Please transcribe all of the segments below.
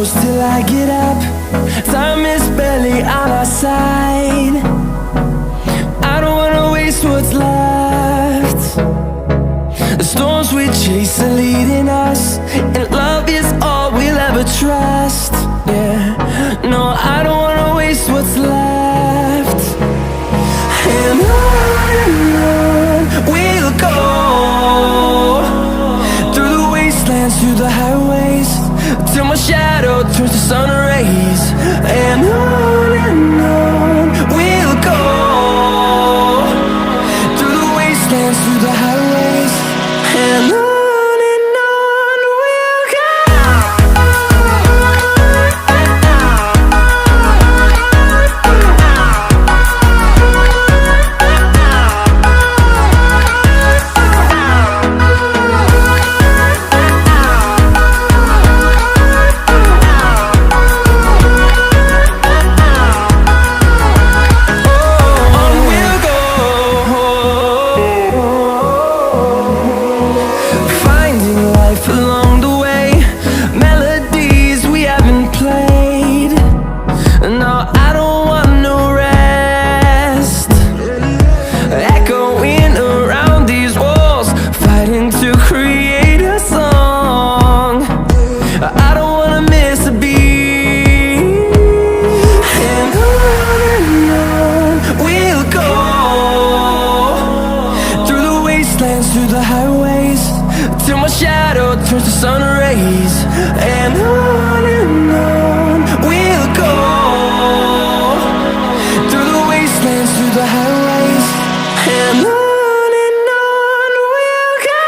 close till I get up. Time is barely on our side. I don't wanna waste what's left. The storms we chase are leading us, and love is all we'll ever trust. Yeah, no, I don't wanna waste what's left. And on we'll go, through the wastelands, through the highways, till my shadow turns to sun rays. And on we'll go, through the wastelands, through the highways, and on we'll go. Through the highways, till my shadow turns to sun rays. And on we'll go, through the wastelands, through the highways, and on we'll go.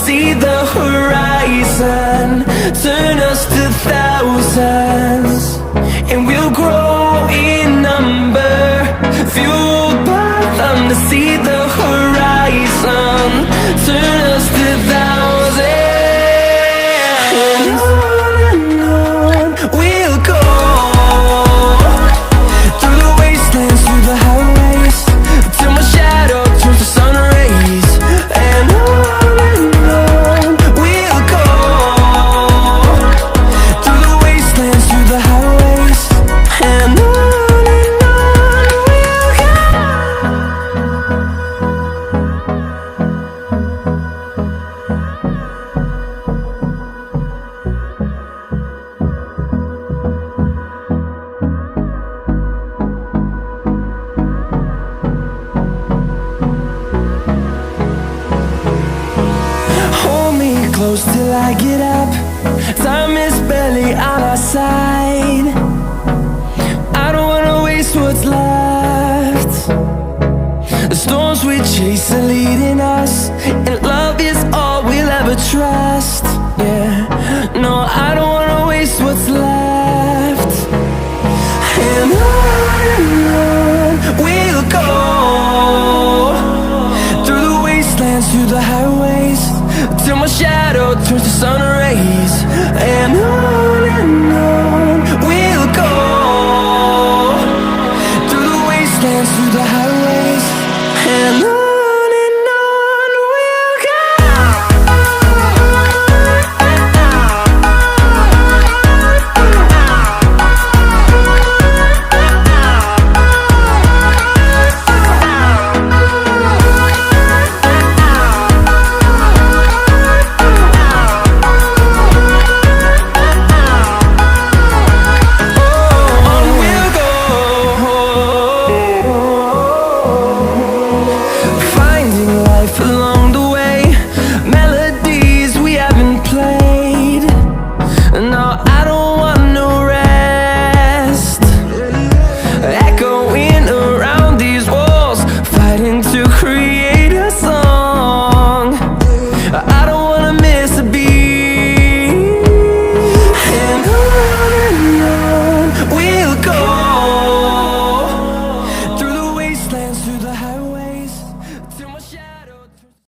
See the horizon, turn us to thousands, and we'll grow in number, fueled by them. To see the horizon, turn us to thousands, and on we'll go, through the wastelands, through the highways, till my shadow turns to sun rays. And close till I get up. Time is barely on our side. I don't wanna waste what's left. The storms we chase are leading us, and love is all we'll ever trust. Yeah, no, I don't wanna waste what's left. And on we'll go, through the wastelands, through the highways, till my shadow turns to sun rays. And on we'll go, through the wastelands, through the highways, and on we'll go. I don't